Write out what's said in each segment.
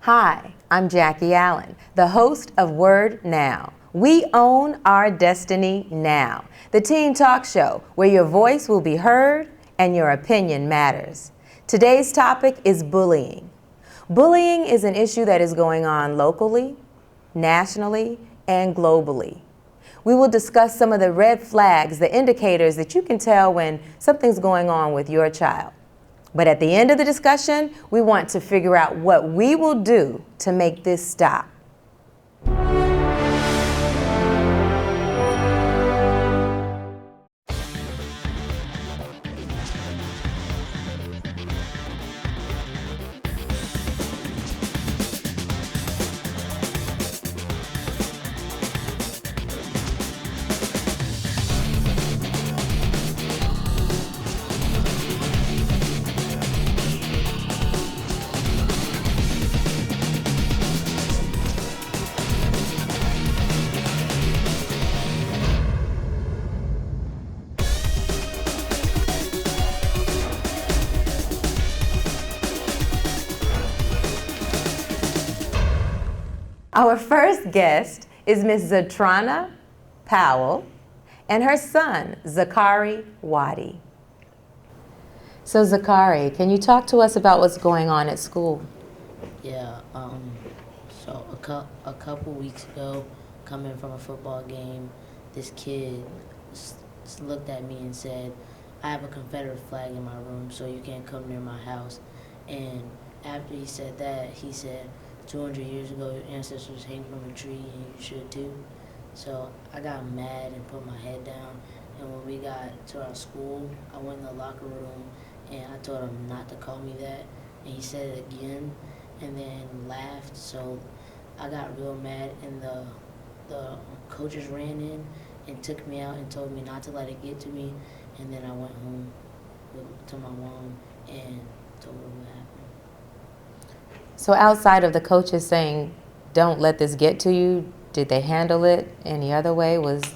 Hi, I'm Jackie Allen, the host of Word Now. We own our destiny now. The teen talk show where your voice will be heard and your opinion matters. Today's topic is bullying. Bullying is an issue that is going on locally, nationally, and globally. We will discuss some of the red flags, the indicators that you can tell when something's going on with your child. But at the end of the discussion, we want to figure out what we will do to make this stop. Our first guest is Ms. Zatrana Powell and her son, Zakari Wadi. So Zakari, can you talk to us about what's going on at school? Yeah, so a couple weeks ago, coming from a football game, this kid looked at me and said, "I have a Confederate flag in my room, so you can't come near my house." And after he said that, he said, 200 years ago, your ancestors hang from a tree, and you should too. So I got mad and put my head down. And when we got to our school, I went in the locker room, and I told him not to call me that. And he said it again, and then laughed. So I got real mad, and the coaches ran in and took me out and told me not to let it get to me. And then I went home to my mom and told her what happened. So outside of the coaches saying, don't let this get to you, did they handle it any other way? Was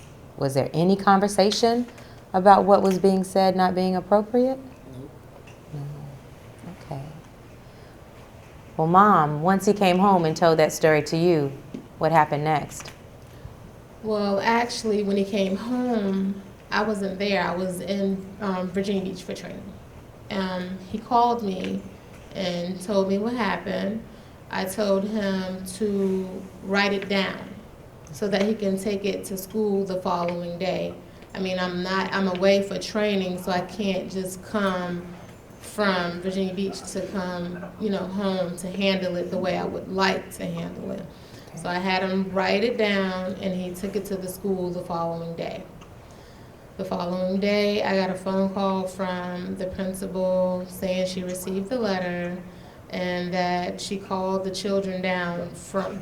there any conversation about what was being said not being appropriate? Nope. No. Okay. Well, Mom, once he came home and told that story to you, what happened next? Well, actually, when he came home, I wasn't there. I was in Virginia Beach for training. He called me and told me what happened. I told him to write it down so that he can take it to school the following day. I mean, I'm away for training, so I can't just come from Virginia Beach to come, home to handle it the way I would like to handle it. So I had him write it down, and he took it to the school the following day. The following day, I got a phone call from the principal saying she received the letter and that she called the children down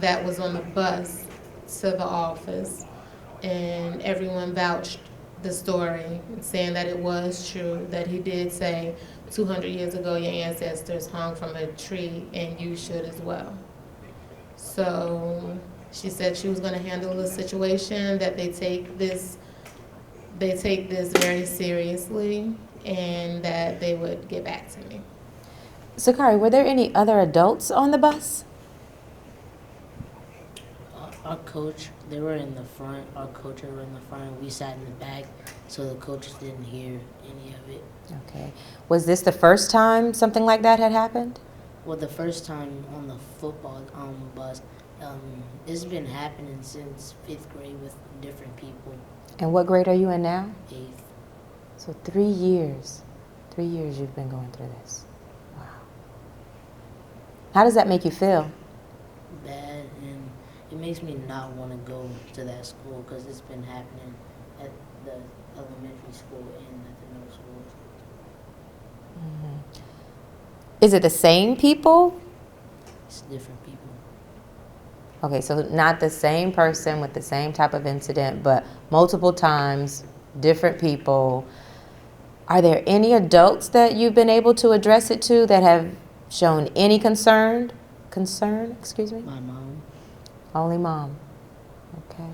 that was on the bus to the office, and everyone vouched the story, saying that it was true, that he did say 200 years ago your ancestors hung from a tree and you should as well. So she said she was going to handle the situation, that they take this very seriously, and that they would get back to me. Zakari, were there any other adults on the bus? Our coach, they were in the front. Our coaches were in the front. We sat in the back, so the coaches didn't hear any of it. Okay. Was this the first time something like that had happened? Well, the first time on the football bus, it's been happening since 5th grade with different people. And what grade are you in now? 8th. So 3 years. 3 years you've been going through this. Wow. How does that make you feel? Bad, and it makes me not want to go to that school because it's been happening at the elementary school and at the middle school. Mm-hmm. Is it the same people? It's different people. Okay, so not the same person with the same type of incident, but multiple times, different people. Are there any adults that you've been able to address it to that have shown any concern? Excuse me? My mom. Only Mom. Okay.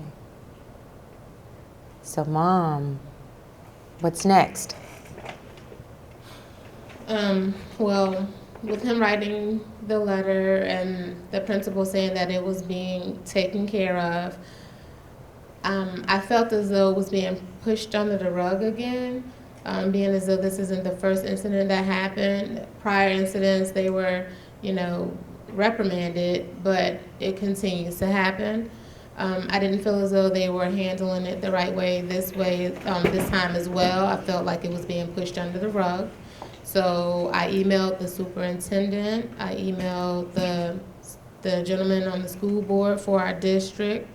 So Mom, what's next? Well, with him writing the letter and the principal saying that it was being taken care of, I felt as though it was being pushed under the rug again, being as though this isn't the first incident that happened. Prior incidents, they were, reprimanded, but it continues to happen. I didn't feel as though they were handling it the right way this time as well. I felt like it was being pushed under the rug. So I emailed the superintendent. I emailed the gentleman on the school board for our district,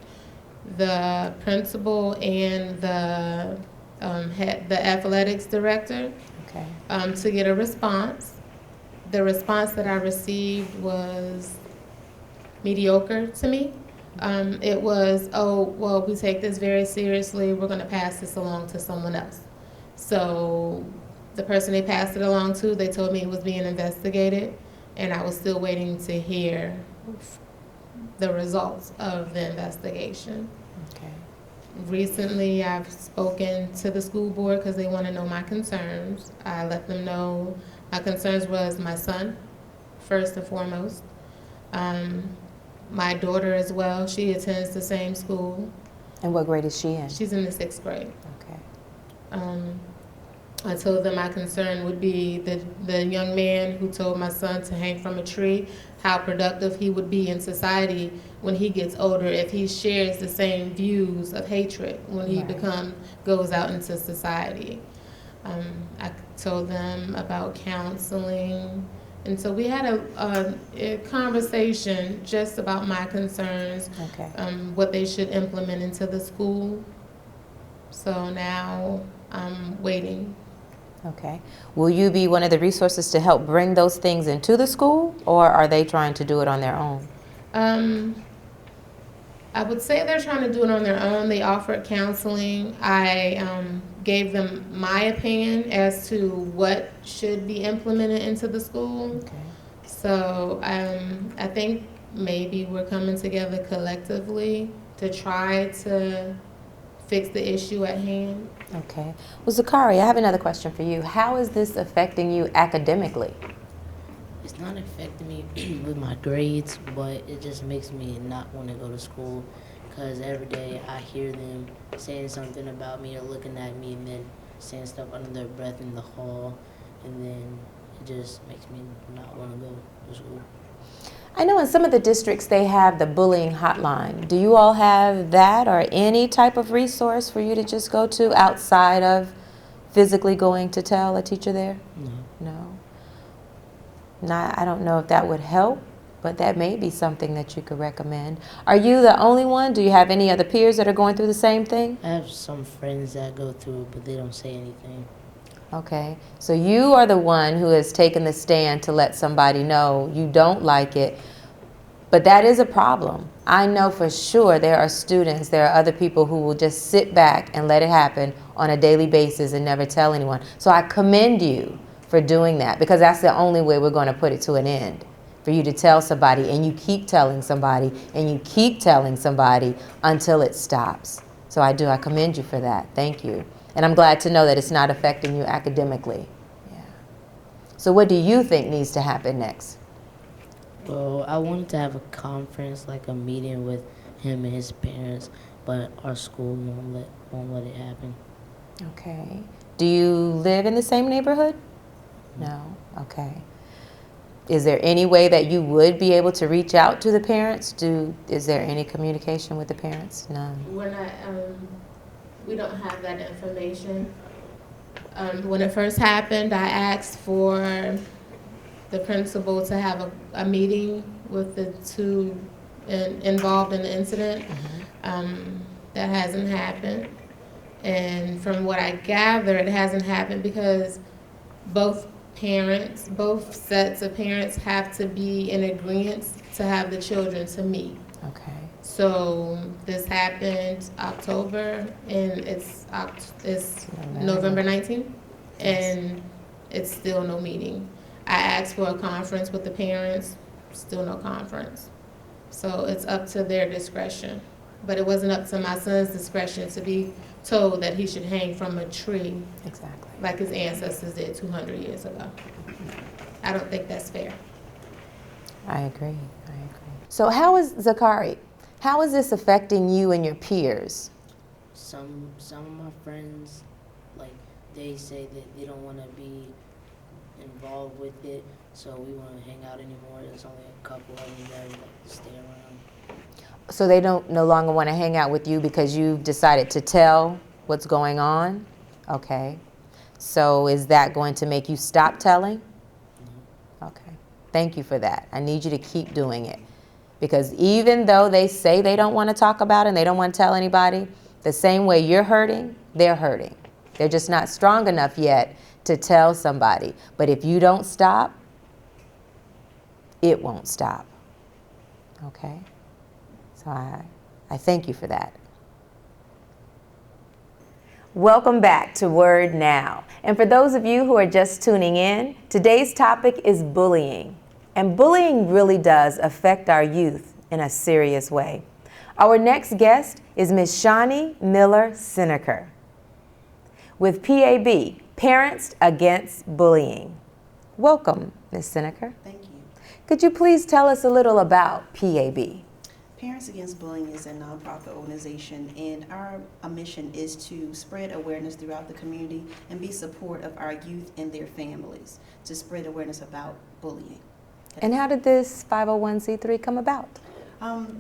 the principal, and the athletics director, Okay. to get a response. The response that I received was mediocre to me. It was, oh, well, we take this very seriously. We're going to pass this along to someone else. So the person they passed it along to, they told me it was being investigated, and I was still waiting to hear the results of the investigation. Okay. Recently, I've spoken to the school board because they want to know my concerns. I let them know my concerns was my son, first and foremost. My daughter as well, she attends the same school. And what grade is she in? She's in the 6th grade. Okay. I told them my concern would be the young man who told my son to hang from a tree, how productive he would be in society when he gets older if he shares the same views of hatred when he Right. goes out into society. I told them about counseling. And so we had a conversation just about my concerns, Okay. what they should implement into the school. So now I'm waiting. Okay. Will you be one of the resources to help bring those things into the school, or are they trying to do it on their own? I would say they're trying to do it on their own. They offered counseling. I gave them my opinion as to what should be implemented into the school. Okay. So I think maybe we're coming together collectively to try to fix the issue at hand. Okay. Well, Zakari, I have another question for you. How is this affecting you academically? It's not affecting me with my grades, but it just makes me not want to go to school because every day I hear them saying something about me or looking at me and then saying stuff under their breath in the hall, and then it just makes me not want to go to school. I know in some of the districts they have the bullying hotline. Do you all have that or any type of resource for you to just go to outside of physically going to tell a teacher there? No. No. I don't know if that would help, but that may be something that you could recommend. Are you the only one? Do you have any other peers that are going through the same thing? I have some friends that go through it, but they don't say anything. Okay, so you are the one who has taken the stand to let somebody know you don't like it, but that is a problem. I know for sure there are students, there are other people who will just sit back and let it happen on a daily basis and never tell anyone. So I commend you for doing that, because that's the only way we're going to put it to an end. For you to tell somebody, and you keep telling somebody, and you keep telling somebody until it stops. So I commend you for that. Thank you. And I'm glad to know that it's not affecting you academically. Yeah. So what do you think needs to happen next? Well, I wanted to have a conference, like a meeting with him and his parents, but our school won't let it happen. Okay. Do you live in the same neighborhood? No. Okay. Is there any way that you would be able to reach out to the parents? Is there any communication with the parents? None. We're not. We don't have that information. When it first happened, I asked for the principal to have a meeting with the two involved in the incident. That hasn't happened. And from what I gather, it hasn't happened because both sets of parents have to be in agreement to have the children to meet. Okay. So this happened October, and it's November 19th, and it's still no meeting. I asked for a conference with the parents, still no conference. So it's up to their discretion. But it wasn't up to my son's discretion to be told that he should hang from a tree Exactly. like his ancestors did 200 years ago. I don't think that's fair. I agree. So how is, Zakari, how is this affecting you and your peers? Some of my friends, like, they say that they don't want to be involved with it, so we won't hang out anymore. There's only a couple of them that like stay around. So they don't no longer want to hang out with you because you've decided to tell what's going on? Okay. So is that going to make you stop telling? Okay. Thank you for that. I need you to keep doing it. Because even though they say they don't want to talk about it and they don't want to tell anybody, the same way you're hurting, they're hurting. They're just not strong enough yet to tell somebody. But if you don't stop, it won't stop. Okay? So I thank you for that. Welcome back to Word Now. And for those of you who are just tuning in, today's topic is bullying. And bullying really does affect our youth in a serious way. Our next guest is Ms. Shawnee Miller-Sineker with PAB, Parents Against Bullying. Welcome, Ms. Sineker. Thank you. Could you please tell us a little about PAB? Parents Against Bullying is a nonprofit organization, and our mission is to spread awareness throughout the community and be support of our youth and their families to spread awareness about bullying. And how did this 501c3 come about?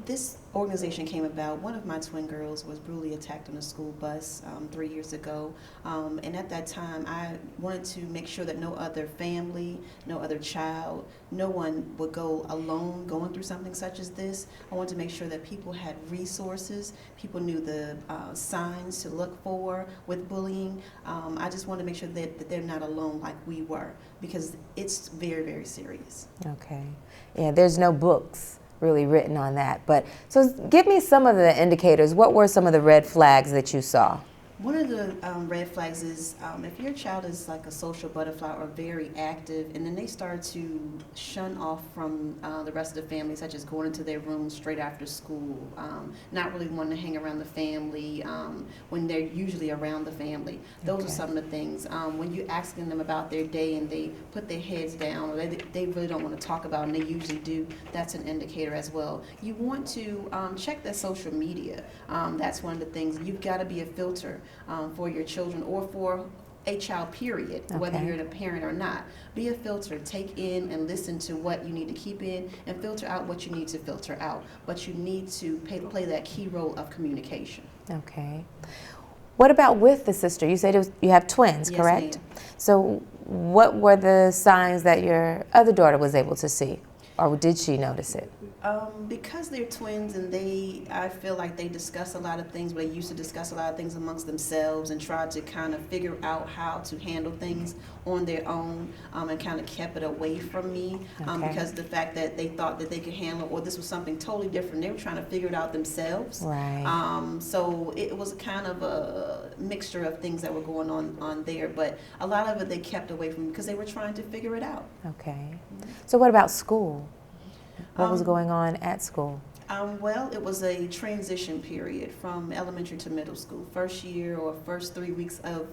This organization came about. One of my twin girls was brutally attacked on a school bus 3 years ago. And at that time, I wanted to make sure that no other family, no other child, no one would go alone going through something such as this. I wanted to make sure that people had resources, people knew the signs to look for with bullying. I just wanted to make sure that they're not alone like we were, because it's very, very serious. Okay. Yeah, there's no books really written on that. But so give me some of the indicators. What were some of the red flags that you saw? One of the red flags is if your child is like a social butterfly or very active, and then they start to shun off from the rest of the family, such as going into their room straight after school, not really wanting to hang around the family when they're usually around the family. Those are some of the things. When you're asking them about their day and they put their heads down, or they really don't want to talk about it, and they usually do, that's an indicator as well. You want to check their social media. That's one of the things. You've got to be a filter for your children or for a child, period, whether you're a parent or not. Be a filter. Take in and listen to what you need to keep in and filter out what you need to filter out. But you need to play that key role of communication. Okay. What about with the sister? You said you have twins, Yes, correct? ma'am. So what were the signs that your other daughter was able to see? Or did she notice it? Because they're twins and I feel like they discuss a lot of things, but they used to discuss a lot of things amongst themselves and try to kind of figure out how to handle things on their own, and kind of kept it away from me because the fact that they thought that they could handle it, or this was something totally different. They were trying to figure it out themselves. Right. So it was kind of a mixture of things that were going on there, but a lot of it they kept away from me because they were trying to figure it out. Okay. So what about school? What was going on at school? Well, it was a transition period from elementary to middle school, first year or first 3 weeks of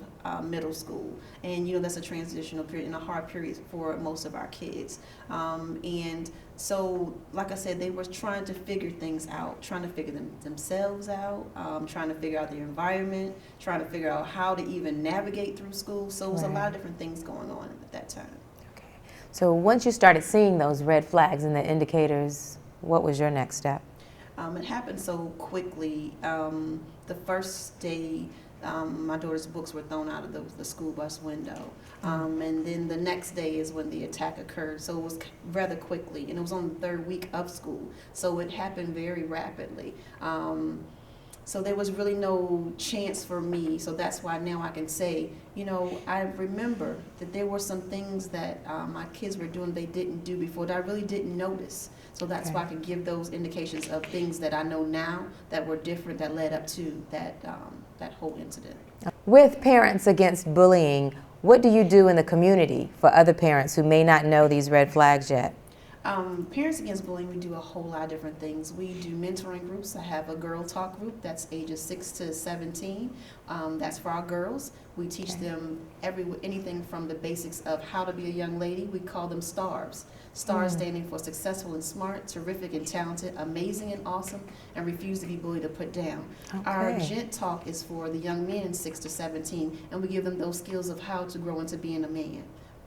middle school. And, that's a transitional period and a hard period for most of our kids. And so, like I said, they were trying to figure things out, trying to figure themselves out, trying to figure out their environment, trying to figure out how to even navigate through school. So it was a lot of different things going on at that time. So once you started seeing those red flags and the indicators, what was your next step? It happened so quickly. The first day, my daughter's books were thrown out of the school bus window. And then the next day is when the attack occurred. So it was rather quickly, and it was on the third week of school. So it happened very rapidly. So there was really no chance for me. So that's why now I can say, I remember that there were some things that my kids were doing they didn't do before that I really didn't notice. So that's why I can give those indications of things that I know now that were different that led up to that whole incident. With Parents Against Bullying, what do you do in the community for other parents who may not know these red flags yet? Parents Against Bullying, we do a whole lot of different things. We do mentoring groups. I have a girl talk group that's ages 6 to 17. That's for our girls. We teach them anything from the basics of how to be a young lady. We call them STARS. STARS standing for successful and smart, terrific and talented, amazing and awesome, and refuse to be bullied or put down. Okay. Our Gent Talk is for the young men 6 to 17, and we give them those skills of how to grow into being a man,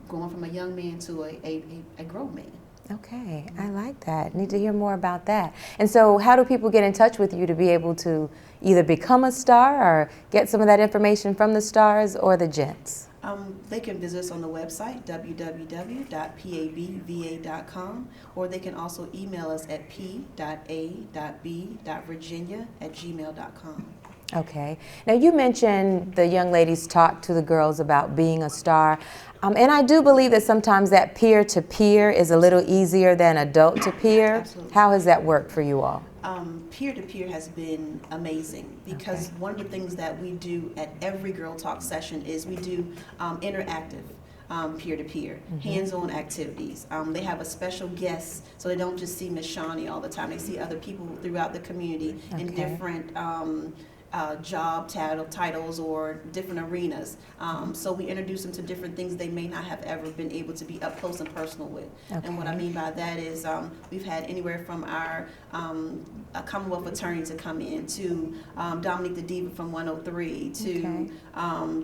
going from a young man to a grown man. Okay, I like that. Need to hear more about that. And so how do people get in touch with you to be able to either become a star or get some of that information from the stars or the gents? They can visit us on the website, www.pabva.com, or they can also email us at p.a.b.virginia@gmail.com. Okay. Now you mentioned the young ladies talk to the girls about being a star. And I do believe that sometimes that peer-to-peer is a little easier than adult-to-peer. Absolutely. How has that worked for you all? Peer-to-peer has been amazing because one of the things that we do at every Girl Talk session is we do interactive peer-to-peer, hands-on activities. They have a special guest, so they don't just see Miss Shawnee all the time. They see other people throughout the community in different job titles or different arenas. So we introduce them to different things they may not have ever been able to be up close and personal with. And what I mean by that is we've had anywhere from our Commonwealth attorney to come in to Dominique the Diva from 103 to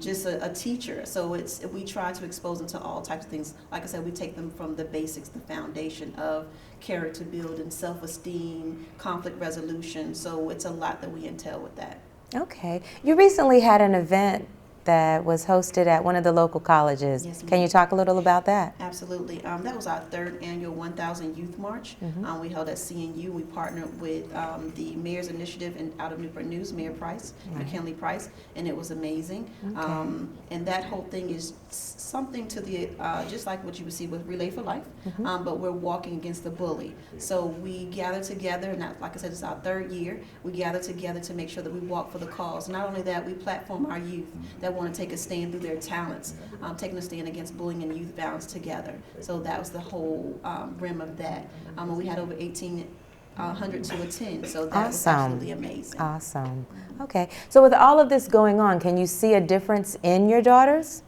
just a teacher. So we try to expose them to all types of things. Like I said, we take them from the basics, the foundation of character building, self-esteem, conflict resolution. So it's a lot that we entail with that. Okay. You recently had an event that was hosted at one of the local colleges. Yes, ma'am. Can you talk a little about that? Absolutely. That was our third annual 1,000 Youth March. We held at CNU. We partnered with the Mayor's Initiative out of Newport News, Mayor Price, McKinley Price, and it was amazing. And that whole thing is something to the, just like what you would see with Relay for Life, but we're walking against the bully. So we gather together, and that, like I said, it's our third year. We gather together to make sure that we walk for the cause. Not only that, we platform our youth that want to take a stand through their talents, taking a stand against bullying and youth violence together. So that was the whole rim of that. And we had over 1,800 to attend, so that was absolutely amazing. Awesome. Okay. So with all of this going on, can you see a difference in your daughters?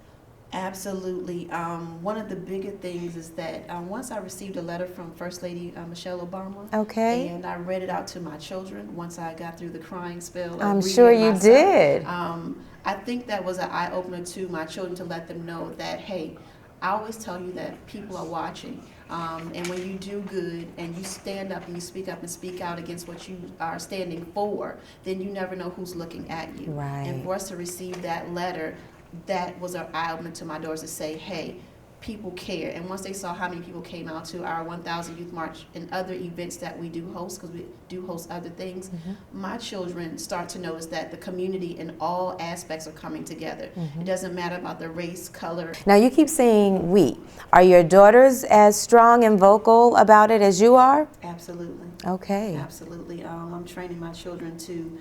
Absolutely. One of the bigger things is that once I received a letter from First Lady Michelle Obama, and I read it out to my children once I got through the crying spell. I'm sure you did. I think that was an eye-opener to my children to let them know that, hey, I always tell you that people are watching. And when you do good and you stand up and you speak up and speak out against what you are standing for, then you never know who's looking at you. Right. And for us to receive that letter, that was an eye-opener to my daughters to say, hey, people care. And once they saw how many people came out to our 1,000 Youth March and other events that we do host, because we do host other things, my children start to notice that the community in all aspects are coming together. It doesn't matter about the race, color. Now you keep saying we. Are your daughters as strong and vocal about it as you are? Absolutely. Okay. Absolutely. I'm training my children to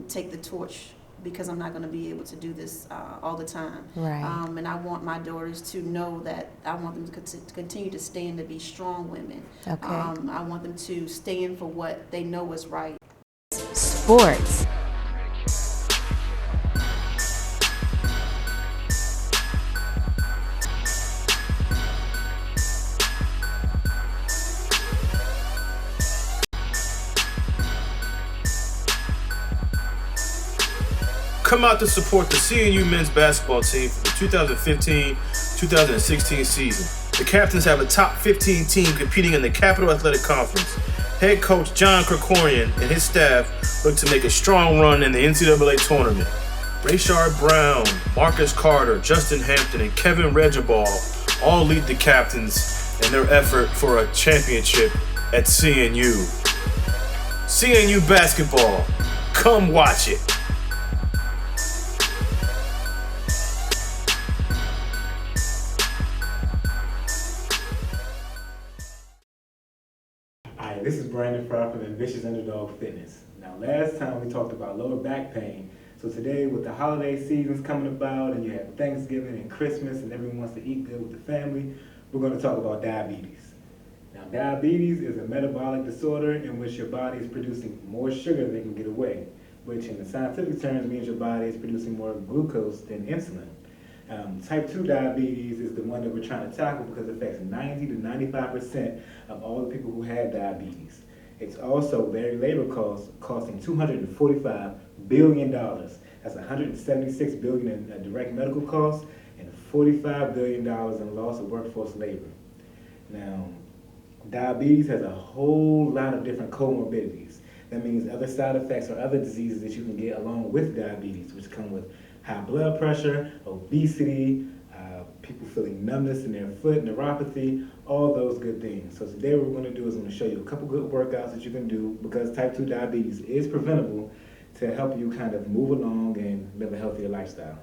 take the torch, because I'm not going to be able to do this all the time. Right. And I want my daughters to know that I want them to continue to stand to be strong women. Okay. I want them to stand for what they know is right. Sports. Come out to support the CNU men's basketball team for the 2015-2016 season. The captains have a top 15 team competing in the Capital Athletic Conference. Head coach John Krikorian and his staff look to make a strong run in the NCAA tournament. Rayshard Brown, Marcus Carter, Justin Hampton, and Kevin Regibald all lead the captains in their effort for a championship at CNU. CNU basketball, come watch it. This is Brandon Fry from Ambitious Underdog Fitness. Now, last time we talked about lower back pain. So today, with the holiday seasons coming about, and you have Thanksgiving and Christmas, and everyone wants to eat good with the family, we're going to talk about diabetes. Now, Now, diabetes is a metabolic disorder in which your body is producing more sugar than it can get away, which in the scientific terms means your body is producing more glucose than insulin. Type 2 diabetes is the one that we're trying to tackle because it affects 90 to 95% of all the people who have diabetes. It's also very labor costs, costing $245 billion. That's $176 billion in direct medical costs and $45 billion in loss of workforce labor. Now, diabetes has a whole lot of different comorbidities. That means other side effects or other diseases that you can get along with diabetes, which come with high blood pressure, obesity, people feeling numbness in their foot, neuropathy, all those good things. So today what we're going to do is I'm going to show you a couple good workouts that you can do because type 2 diabetes is preventable to help you kind of move along and live a healthier lifestyle.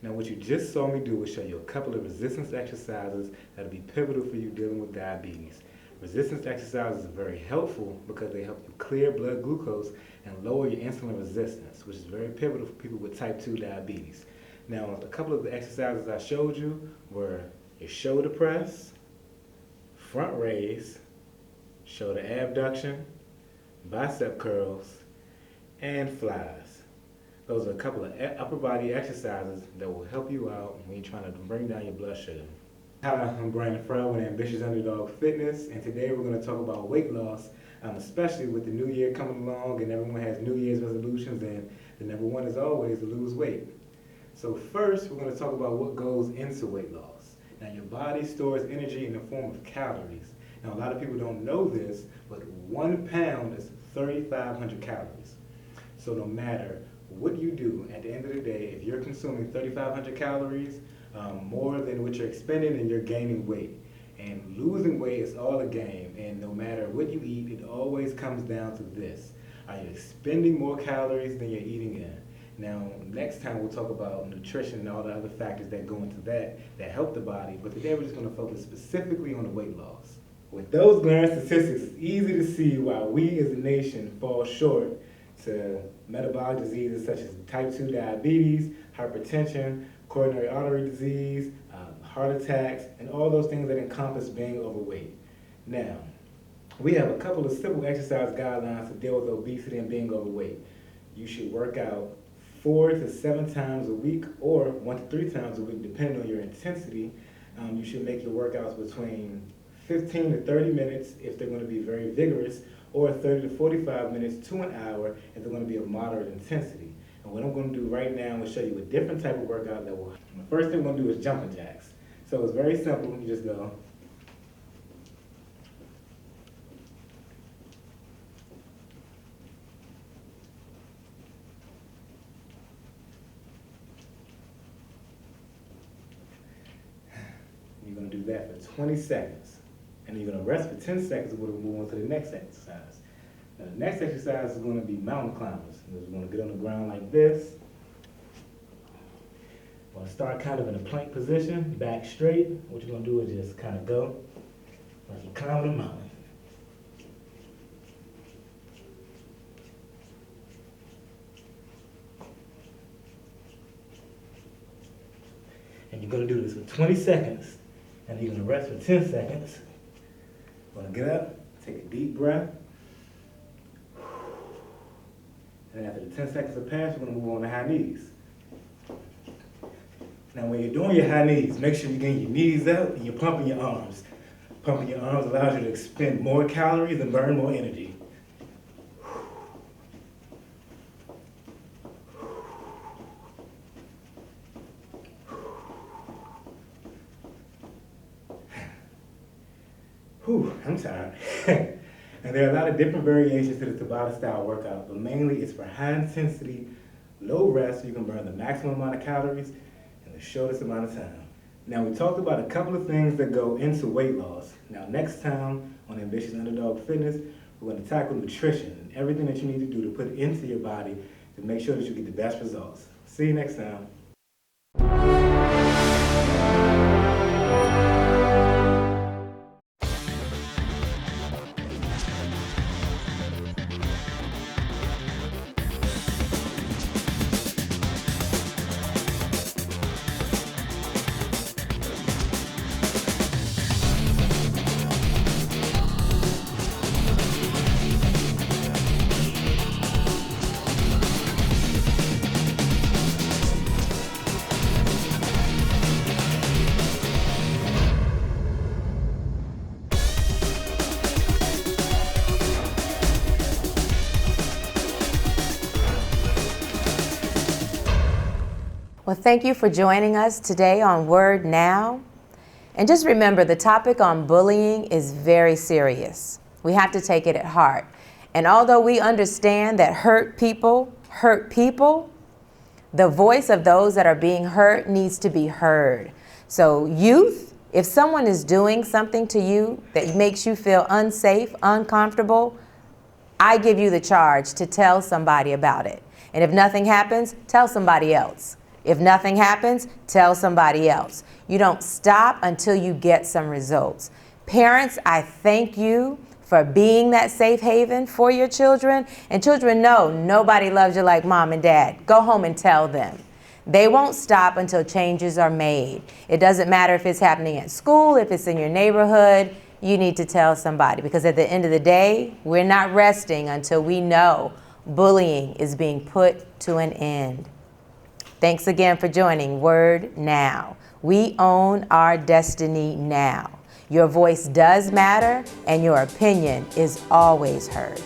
Now what you just saw me do was show you a couple of resistance exercises that'll be pivotal for you dealing with diabetes. Resistance exercises are very helpful because they help you clear blood glucose and lower your insulin resistance, which is very pivotal for people with type 2 diabetes. Now a couple of the exercises I showed you were your shoulder press, front raise, shoulder abduction, bicep curls, and flies. Those are a couple of upper body exercises that will help you out when you're trying to bring down your blood sugar. Hi, I'm Brandon Farrell with Ambitious Underdog Fitness, and today we're going to talk about weight loss, especially with the new year coming along and everyone has New Year's resolutions, and the number one is always to lose weight. So first, we're going to talk about what goes into weight loss. Now, your body stores energy in the form of calories. Now, a lot of people don't know this, but 1 pound is 3,500 calories. So no matter what you do, at the end of the day, if you're consuming 3,500 calories, more than what you're expending, and you're gaining weight. And losing weight is all a game, and no matter what you eat, it always comes down to this. Are you expending more calories than you're eating in? Now, next time we'll talk about nutrition and all the other factors that go into that help the body, but today we're just going to focus specifically on the weight loss. With those glaring statistics, it's easy to see why we as a nation fall short to metabolic diseases such as type 2 diabetes, hypertension, coronary artery disease, heart attacks, and all those things that encompass being overweight. Now, we have a couple of simple exercise guidelines to deal with obesity and being overweight. You should work out 4 to 7 times a week or 1 to 3 times a week, depending on your intensity. You should make your workouts between 15 to 30 minutes if they're going to be very vigorous, or 30 to 45 minutes to an hour if they're going to be of moderate intensity. And what I'm going to do right now is show you a different type of workout that will. The first thing we're going to do is jumping jacks. So it's very simple. You just go. You're going to do that for 20 seconds. And then you're going to rest for 10 seconds and we'll move on to the next exercise. Now, the next exercise is going to be mountain climbers. We're going to get on the ground like this. We're going to start kind of in a plank position, back straight. What you're going to do is just kind of go like you're climbing a mountain. And you're going to do this for 20 seconds. And you're going to rest for 10 seconds. We're going to get up, take a deep breath. And after the 10 seconds have passed, we're going to move on to high knees. Now, when you're doing your high knees, make sure you're getting your knees up and you're pumping your arms. Pumping your arms allows you to expend more calories and burn more energy. Whew, I'm tired. And there are a lot of different variations to the Tabata style workout, but mainly it's for high intensity, low rest, so you can burn the maximum amount of calories in the shortest amount of time. Now, we talked about a couple of things that go into weight loss. Now, next time on Ambitious Underdog Fitness, we're going to tackle nutrition and everything that you need to do to put into your body to make sure that you get the best results. See you next time. Well, thank you for joining us today on Word Now. And just remember, the topic on bullying is very serious. We have to take it at heart. And although we understand that hurt people, the voice of those that are being hurt needs to be heard. So youth, if someone is doing something to you that makes you feel unsafe, uncomfortable, I give you the charge to tell somebody about it. And if nothing happens, tell somebody else. If nothing happens, tell somebody else. You don't stop until you get some results. Parents, I thank you for being that safe haven for your children. And children know nobody loves you like mom and dad. Go home and tell them. They won't stop until changes are made. It doesn't matter if it's happening at school, if it's in your neighborhood, you need to tell somebody, because at the end of the day, we're not resting until we know bullying is being put to an end. Thanks again for joining Word Now. We own our destiny now. Your voice does matter, and your opinion is always heard.